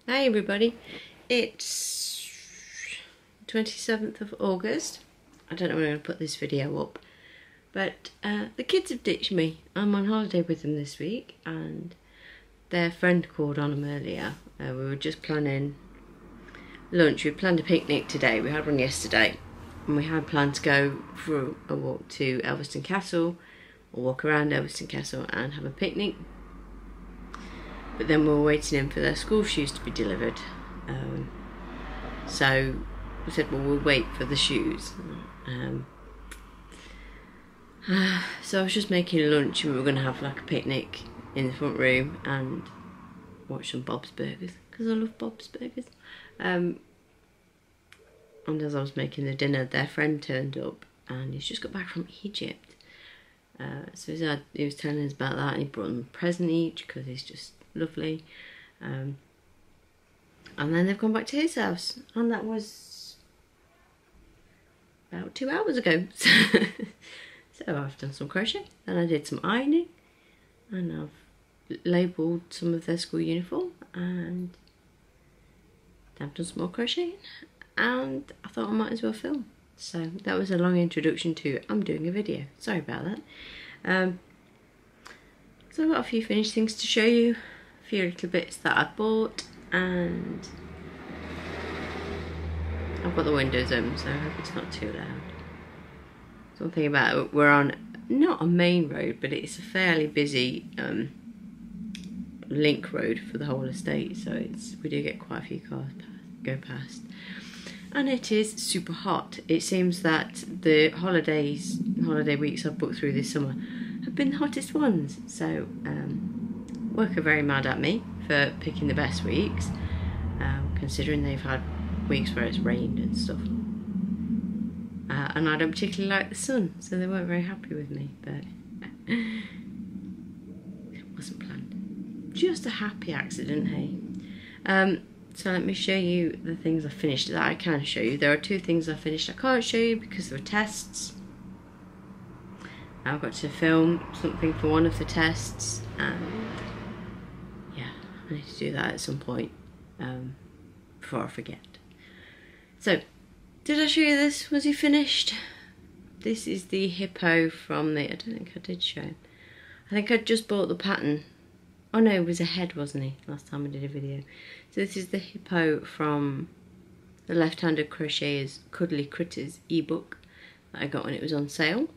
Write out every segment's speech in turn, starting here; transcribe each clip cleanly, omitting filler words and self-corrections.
Hi everybody, it's 27th of August. I don't know when I'm going to put this video up, but the kids have ditched me. I'm on holiday with them this week and their friend called on them earlier. We were just planning lunch. We planned a picnic today, we had one yesterday, and we had planned to go for a walk to Elveston Castle, or walk around Elveston Castle and have a picnic. But then we were waiting in for their school shoes to be delivered. So we said, well, we'll wait for the shoes. So I was just making lunch and we were going to have like a picnic in the front room and watch some Bob's Burgers, because I love Bob's Burgers. And as I was making the dinner, their friend turned up and he's just got back from Egypt. So he was telling us about that, and he brought them a present each because he's just lovely. And then they've gone back to his house, and that was about 2 hours ago. So I've done some crochet, and I did some ironing, and I've labelled some of their school uniform, and I've done some more crocheting, and I thought I might as well film. So that was a long introduction to I'm doing a video. Sorry about that. So I've got a few finished things to show you, a few little bits that I bought, and I've got the windows open, so I hope it's not too loud. So one thing about it, we're on not a main road, but it's a fairly busy link road for the whole estate, so we do get quite a few cars go past. And it is super hot. It seems that the holiday weeks I've booked through this summer have been the hottest ones. So work are very mad at me for picking the best weeks, considering they've had weeks where it's rained and stuff. And I don't particularly like the sun, so they weren't very happy with me, but it wasn't planned. Just a happy accident, hey? So let me show you the things I finished that I can show you. There are two things I finished I can't show you because there were tests. I've got to film something for one of the tests, and yeah, I need to do that at some point before I forget. So, did I show you this? Was he finished? This is the hippo from the, I don't think I did show him. I think I just bought the pattern. Oh no, it was a head, wasn't he, last time I did a video. So this is the hippo from the Left-Handed Crocheters Cuddly Critters ebook that I got when it was on sale.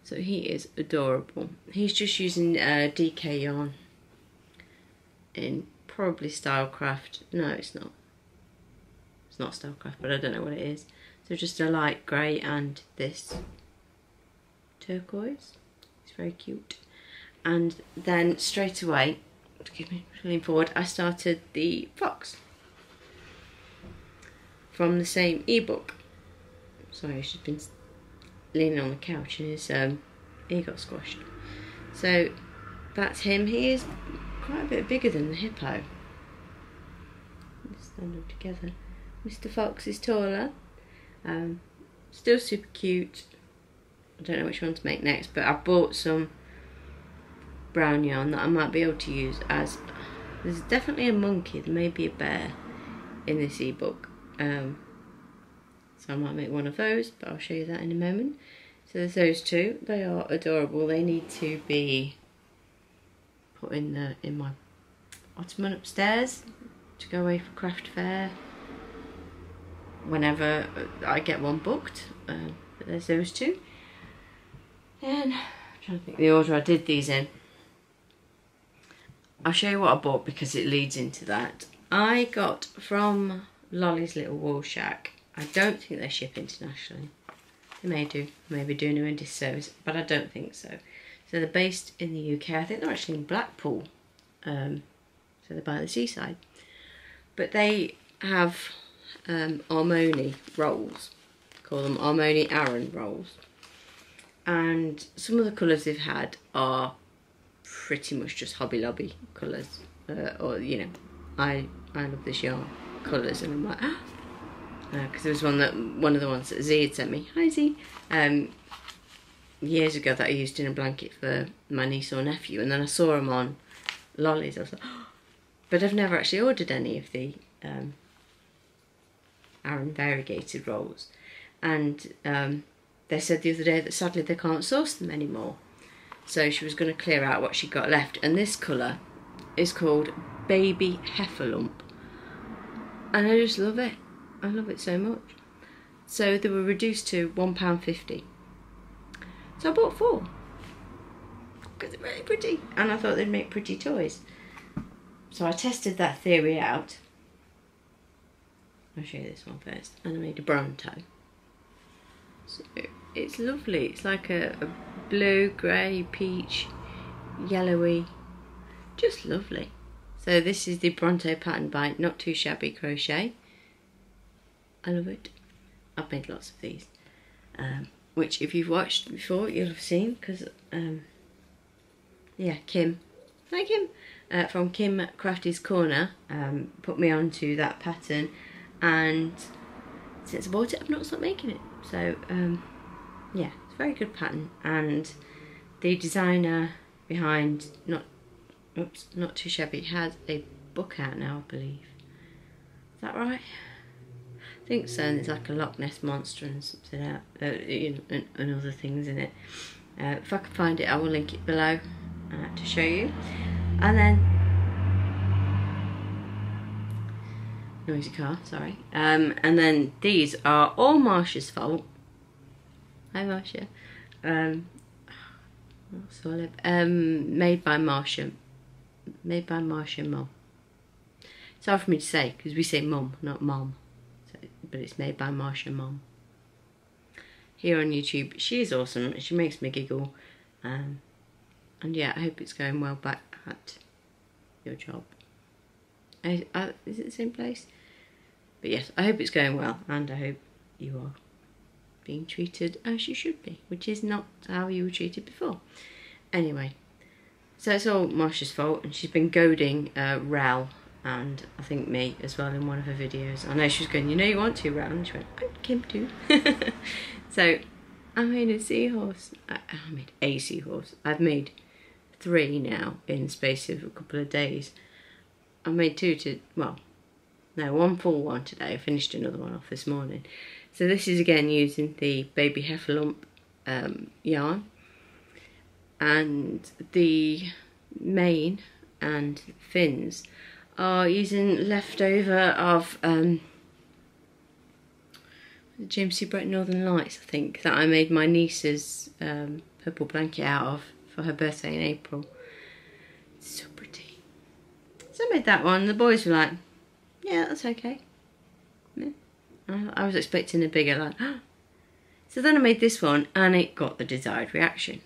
So he is adorable. He's just using DK yarn in probably Stylecraft. No, it's not. It's not Stylecraft, but I don't know what it is. So just a light grey and this turquoise. It's very cute. And then straight away, excuse me, leaning forward, I started the fox from the same ebook. Sorry, she's been leaning on the couch and his ear got squashed. So that's him. He is quite a bit bigger than the hippo. Let's stand them together. Mr. Fox is taller. Still super cute. I don't know which one to make next, but I bought some brown yarn that I might be able to use as, there's definitely a monkey, there may be a bear in this ebook, so I might make one of those, but I'll show you that in a moment. So there's those two. They are adorable. They need to be put in my ottoman upstairs to go away for craft fair whenever I get one booked. But there's those two. And I'm trying to think the order I did these in. I'll show you what I bought because it leads into that. I got from Lolly's Little Wool Shack. I don't think they ship internationally. They may do. I may be doing them a disservice, but I don't think so. So they're based in the UK. I think they're actually in Blackpool. So they're by the seaside. But they have Armoni rolls. Call them Armoni Aran rolls. And some of the colours they've had are pretty much just Hobby Lobby colours, or you know, I love this yarn colours, and I'm like, because there was one of the ones that Z had sent me. Hi Z. Years ago that I used in a blanket for my niece or nephew, and then I saw them on Lolly's. I was like, oh, but I've never actually ordered any of the Aran variegated rolls, and they said the other day that sadly they can't source them anymore, so she was going to clear out what she got left, and this colour is called Baby Heffalump, and I just love it. I love it so much. So they were reduced to £1.50, so I bought 4 because they're really pretty, and I thought they'd make pretty toys. So I tested that theory out. I'll show you this one first. And I made a Bronto. So it's lovely. It's like a blue, grey, peach, yellowy. Just lovely. So this is the Bronto pattern by Not Too Shabby Crochet. I love it. I've made lots of these. Which if you've watched before, you'll have seen. Because, yeah, Kim. Hi Kim. From Kim Crafty's Corner put me onto that pattern, and since I bought it I've not stopped making it. So yeah, it's a very good pattern, and the designer behind Not Too Shabby has a book out now, I believe. Is that right? I think so, and there's like a Loch Ness monster and something out, you know, and other things in it. If I can find it I will link it below to show you. And then, noisy car, sorry. And then these are all Marsha's fault. Hi Marsha. Made by Marsha. Made by Marsha Mum. It's hard for me to say because we say Mum, not Mom. So, but it's made by Marsha Mum. Here on YouTube, she is awesome. She makes me giggle. And yeah, I hope it's going well back at your job. Is it the same place? But yes, I hope it's going well, and I hope you are being treated as you should be, which is not how you were treated before. Anyway, so it's all Marsha's fault, and she's been goading Rel, and I think me as well, in one of her videos. I know she was going, you know you want to, Rel, and she went, I Kim too. So I made a seahorse. I made a seahorse. I've made 3 now in the space of a couple of days. I made 2 well, no, 1 full one today. I finished another one off this morning. So this is again using the Baby Heffalump yarn, and the mane and fins are using leftover of James C. Brett Northern Lights, I think, that I made my niece's purple blanket out of for her birthday in April. It's so pretty. So I made that one. The boys were like, yeah, that's okay. Yeah. I was expecting a bigger, like, ah. So then I made this one, and it got the desired reaction.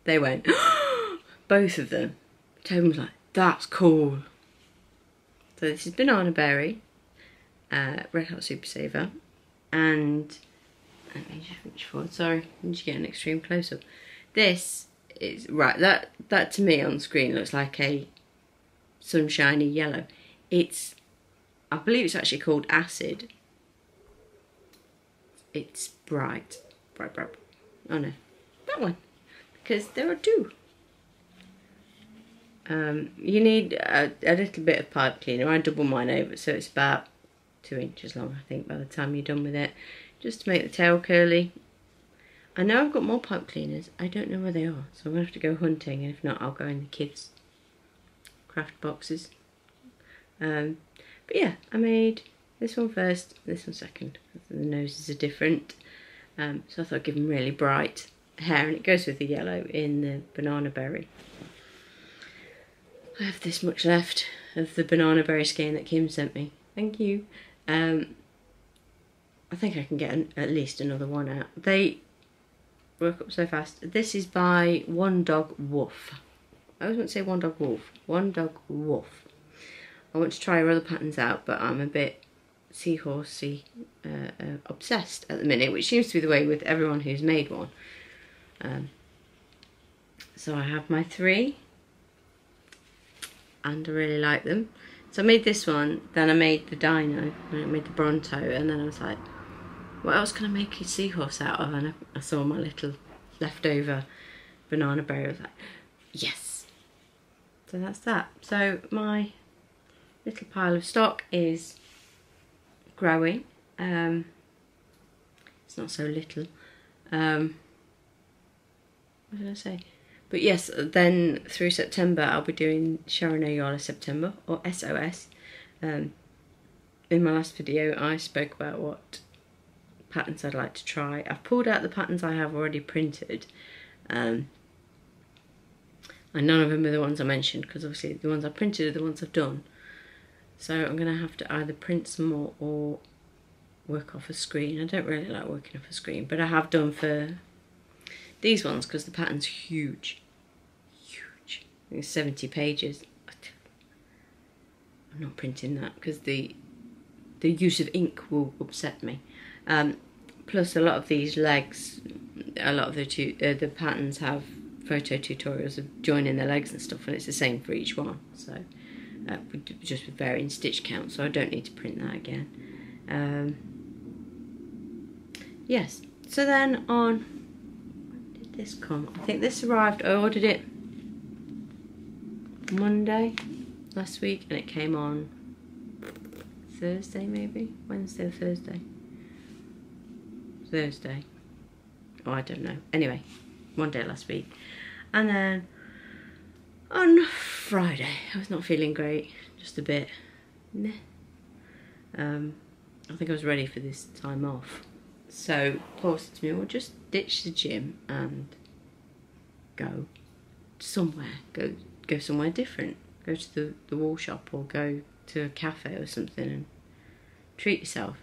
They went, both of them. Tobin was like, that's cool. So this is Banana Berry, Red Hot Super Saver, and let me just reach forward. Sorry, I need to get an extreme close up. This is right. That to me on screen looks like a sunshiny yellow. It's, I believe it's actually called Acid. It's bright. Oh no, that one, because there are 2. You need a little bit of pipe cleaner. I double mine over, so it's about 2 inches long, I think, by the time you're done with it, just to make the tail curly. I know I've got more pipe cleaners. I don't know where they are, so I'm going to have to go hunting, and if not, I'll go in the kids' craft boxes. But yeah, I made this one first, this one second, because the noses are different. So I thought I'd give them really bright hair, and it goes with the yellow in the Banana Berry. I have this much left of the Banana Berry skein that Kim sent me. Thank you. I think I can get at least another one out. They work up so fast. This is by One Dog Woof. I always want to say One Dog Wolf. One Dog Woof. I want to try her other patterns out, but I'm a bit seahorsey obsessed at the minute, which seems to be the way with everyone who's made one. So I have my 3, and I really like them. So I made this one, then I made the Dino, and I made the Bronto, and then I was like, what else can I make a seahorse out of? And I saw my little leftover Banana Berry. I was like, yes. So that's that. So my little pile of stock is growing. It's not so little. What did I say? But yes, then through September I'll be doing Sharon Ayala September, or SOS. In my last video I spoke about what patterns I'd like to try. I've pulled out the patterns I have already printed, and none of them are the ones I mentioned, because obviously the ones I printed are the ones I've done. So I'm going to have to either print some more or work off a screen. I don't really like working off a screen, but I have done for these ones because the pattern's huge. Huge. I think it's 70 pages. I'm not printing that because the use of ink will upset me. Plus a lot of these legs, a lot of the patterns have photo tutorials of joining the legs and stuff, and it's the same for each one. So just with varying stitch count, so I don't need to print that again. Yes, so then on, when did this come? I think this arrived, I ordered it Monday last week, and it came on Thursday maybe? Wednesday or Thursday? Thursday. Oh, I don't know. Anyway, one day last week. And then on Friday, I was not feeling great, just a bit meh. I think I was ready for this time off. So Paul said to me, well, just ditch the gym and go somewhere. Go somewhere different. Go to the wall shop, or go to a cafe or something and treat yourself.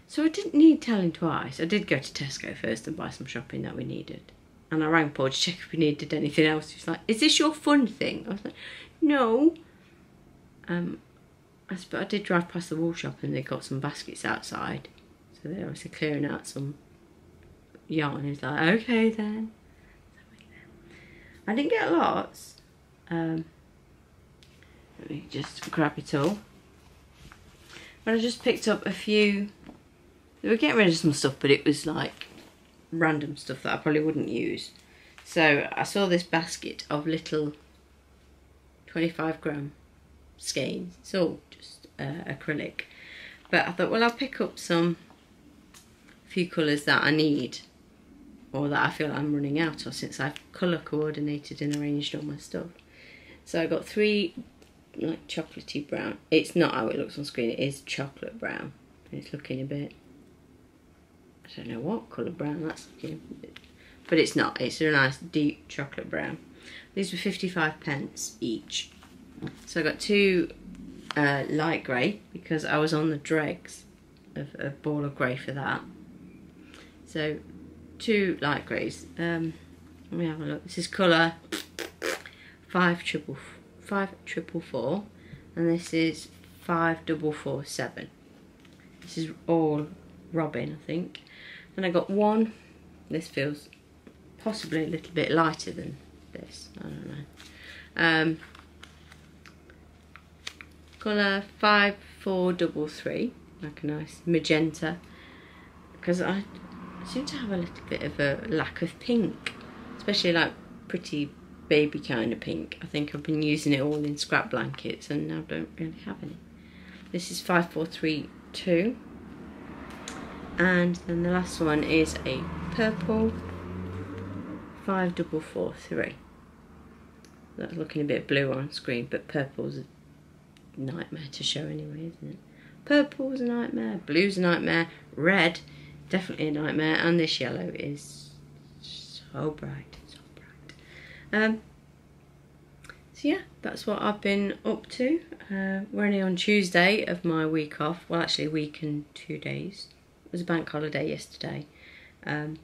So I didn't need telling twice. I did go to Tesco first and buy some shopping that we needed. And I rang Paul to check if we needed anything else. He was like, is this your fun thing? I was like, no. But I did drive past the wall shop and they got some baskets outside. So they're obviously clearing out some yarn. He was like, okay then. I didn't get lots. Let me just grab it all. But I just picked up a few. They were getting rid of some stuff, but it was like random stuff that I probably wouldn't use. So I saw this basket of little 25-gram skeins. It's all just acrylic. But I thought, well, I'll pick up a few colours that I need, or that I feel I'm running out of, since I've colour coordinated and arranged all my stuff. So I got 3 like chocolatey brown. It's not how it looks on screen, it is chocolate brown. It's looking a bit, I don't know what colour brown that's looking, but it's not. It's a nice deep chocolate brown. These were 55p each. So I got 2 light grey, because I was on the dregs of a ball of grey for that. So 2 light greys. Let me have a look. This is colour 5444, and this is 5447. This is all Robin, I think. And I got 1. This feels possibly a little bit lighter than this. I don't know. Colour 5433, like a nice magenta, because I seem to have a little bit of a lack of pink, especially like pretty baby kind of pink. I think I've been using it all in scrap blankets and now don't really have any. This is 5432, and then the last one is a purple 5443. That's looking a bit blue on screen, but purple's a nightmare to show anyway, isn't it? Purple's a nightmare, blue's a nightmare, red definitely a nightmare, and this yellow is so bright, so bright. So yeah, that's what I've been up to. We're only on Tuesday of my week off. Well, actually a week and 2 days. It was a bank holiday yesterday. And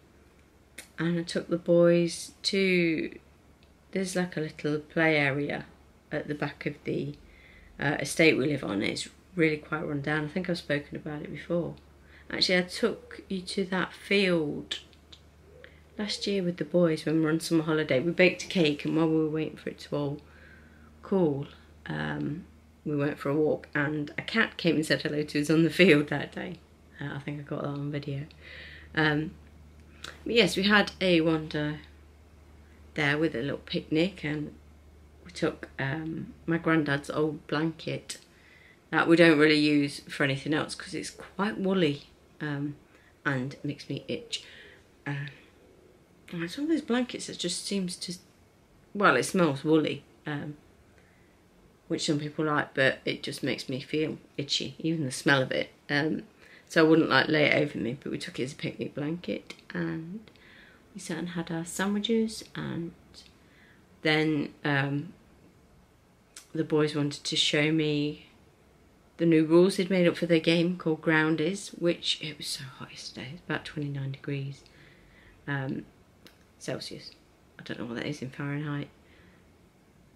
I took the boys to, there's like a little play area at the back of the estate we live on. It's really quite run down. I think I've spoken about it before. Actually, I took you to that field last year with the boys when we were on summer holiday. We baked a cake, and while we were waiting for it to all cool, we went for a walk, and a cat came and said hello to us on the field that day. I think I got that on video. But yes, we had a wander there with a little picnic, and we took my granddad's old blanket that we don't really use for anything else because it's quite woolly and makes me itch. Some of those blankets that just seems to, well, it smells woolly, which some people like, but it just makes me feel itchy, even the smell of it. So I wouldn't like lay it over me, but we took it as a picnic blanket and we sat and had our sandwiches, and then the boys wanted to show me the new rules they'd made up for their game called Groundies, which it was so hot yesterday. It's about 29 degrees Celsius. I don't know what that is in Fahrenheit.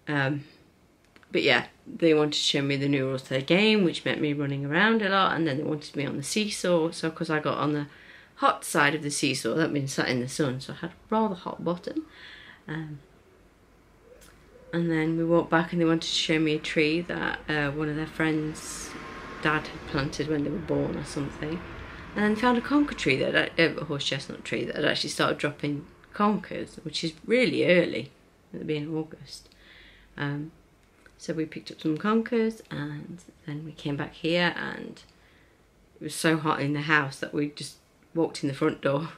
But yeah, they wanted to show me the new rules to their game, which meant me running around a lot, and then they wanted me on the seesaw. So because I got on the hot side of the seesaw, that means sat in the sun, so I had a rather hot bottom. And then we walked back and they wanted to show me a tree that one of their friends' dad had planted when they were born or something. And then found a conker tree, a horse chestnut tree that had actually started dropping conkers, which is really early, at the beginning of August. So we picked up some conkers and then we came back here, and it was so hot in the house that we just walked in the front door,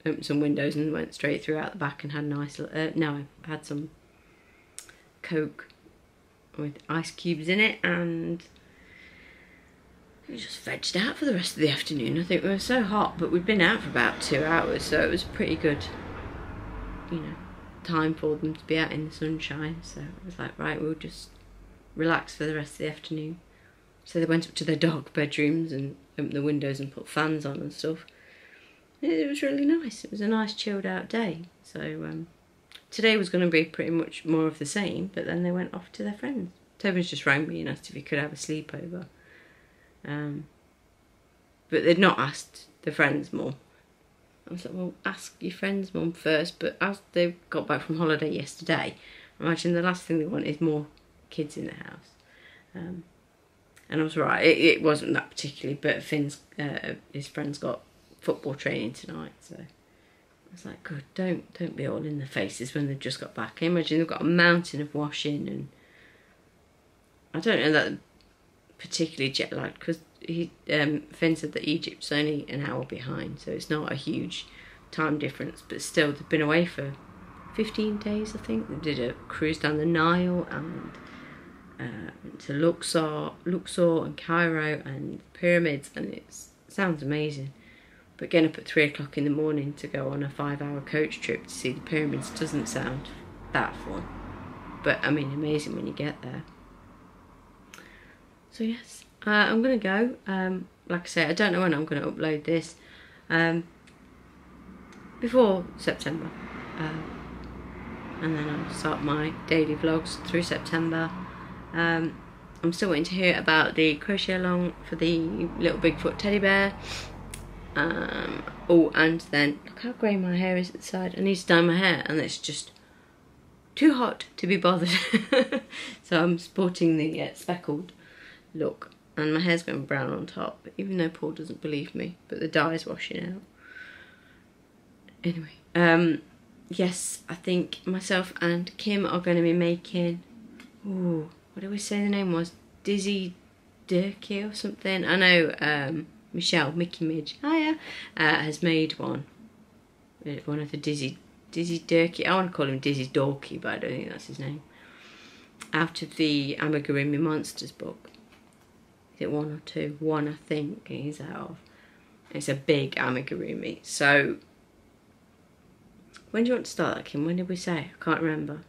opened some windows and went straight through out the back and had a nice, I had some Coke with ice cubes in it, and we just vegged out for the rest of the afternoon. I think we were so hot, but we'd been out for about 2 hours, so it was pretty good, you know, time for them to be out in the sunshine. So it was like, right, we'll just relax for the rest of the afternoon. So they went up to their dog bedrooms and opened the windows and put fans on and stuff. It was really nice. It was a nice chilled out day. So today was going to be pretty much more of the same, but then they went off to their friends. Tobin's just rang me and asked if he could have a sleepover. But they'd not asked the friends' mum. I was like, well, ask your friend's mum first. But as they got back from holiday yesterday, I imagine the last thing they want is more kids in the house. And I was right, it wasn't that particularly, but Finn's, his friend's got football training tonight, so I was like, good, don't be all in their faces when they've just got back. I imagine they've got a mountain of washing, and I don't know that particularly jet lagged, because Finn said that Egypt's only an hour behind, so it's not a huge time difference, but still they've been away for 15 days, I think. They did a cruise down the Nile and went to Luxor and Cairo and the pyramids, and it sounds amazing. But getting up at 3 o'clock in the morning to go on a 5-hour coach trip to see the pyramids doesn't sound that fun. But I mean, amazing when you get there. So yes, I'm going to go. Like I say, I don't know when I'm going to upload this. Before September. And then I'll start my daily vlogs through September. I'm still waiting to hear about the crochet along for the little Bigfoot teddy bear. Oh, and then look how grey my hair is at the side. I need to dye my hair, and it's just too hot to be bothered. So I'm sporting the speckled look, and my hair's going brown on top, even though Paul doesn't believe me, but the dye's washing out. Anyway, yes, I think myself and Kim are going to be making, ooh, what did we say the name was? Dizzy Durkee or something? I know Michelle, Mickey Midge, hiya, has made one of the Dizzy Durkee. I want to call him Dizzy Dorky, but I don't think that's his name. Out of the Amigurumi Monsters book. Is it 1 or 2? 1, I think he's out of. It's a big amigurumi. So, when do you want to start that, Kim? When did we say? I can't remember.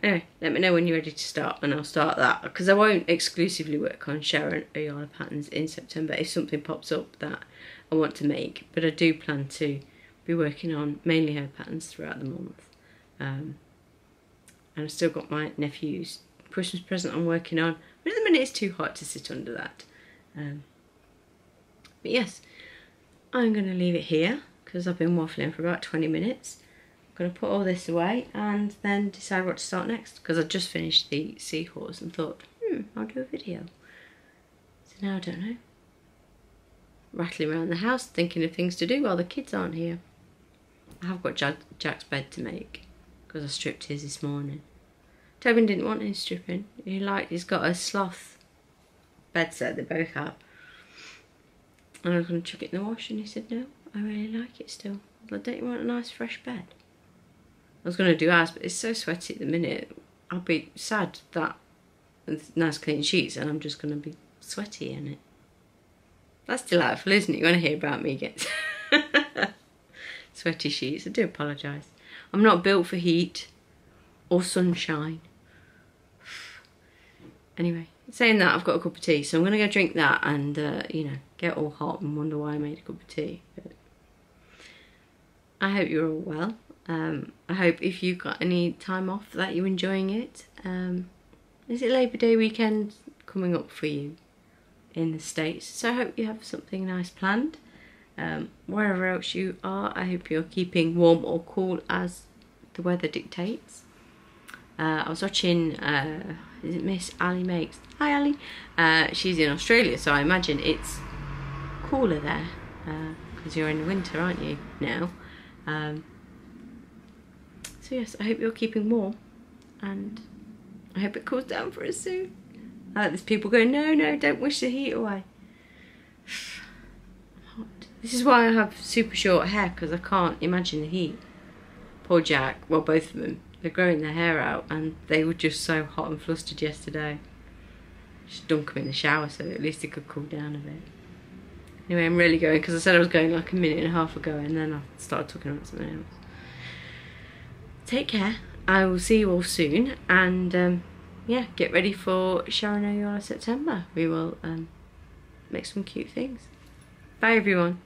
Anyway, let me know when you're ready to start and I'll start that. Because I won't exclusively work on Sharon Ayala patterns in September if something pops up that I want to make. But I do plan to be working on mainly her patterns throughout the month. And I've still got my nephew's Christmas present I'm working on. But at the minute it's too hot to sit under that. But yes, I'm going to leave it here because I've been waffling for about 20 minutes. I'm going to put all this away and then decide what to start next, because I just finished the seahorse and thought, I'll do a video. So now I don't know. Rattling around the house thinking of things to do while the kids aren't here. I have got Jack's bed to make because I stripped his this morning. Tobin didn't want his stripping. He's got a sloth bed set they both have. And I was going to chuck it in the wash, and he said, no, I really like it still. I was like, don't you want a nice fresh bed? I was going to do ours, but it's so sweaty at the minute. I'll be sad that with nice clean sheets and I'm just going to be sweaty in it. That's delightful, isn't it? You want to hear about me get sweaty sheets? I do apologise. I'm not built for heat or sunshine. Anyway, saying that, I've got a cup of tea, so I'm going to go drink that and, you know, get all hot and wonder why I made a cup of tea. But I hope you're all well. I hope if you've got any time off that you're enjoying it. Is it Labour Day weekend coming up for you in the States? So I hope you have something nice planned. Wherever else you are, I hope you're keeping warm or cool as the weather dictates. I was watching, is it Miss Ali Makes? Hi Ali! She's in Australia, so I imagine it's cooler there, because you're in the winter, aren't you, now? So yes, I hope you're keeping warm, and I hope it cools down for us soon. There's people going, no, don't wish the heat away. I'm hot. This is why I have super short hair, because I can't imagine the heat. Poor Jack, well, both of them, they're growing their hair out, and they were just so hot and flustered yesterday. Just dunk them in the shower so at least it could cool down a bit. Anyway, I'm really going, because I said I was going like a minute and a half ago, and then I started talking about something else. Take care. I will see you all soon, and yeah, get ready for Sharon O'Yola September. We will make some cute things. Bye everyone.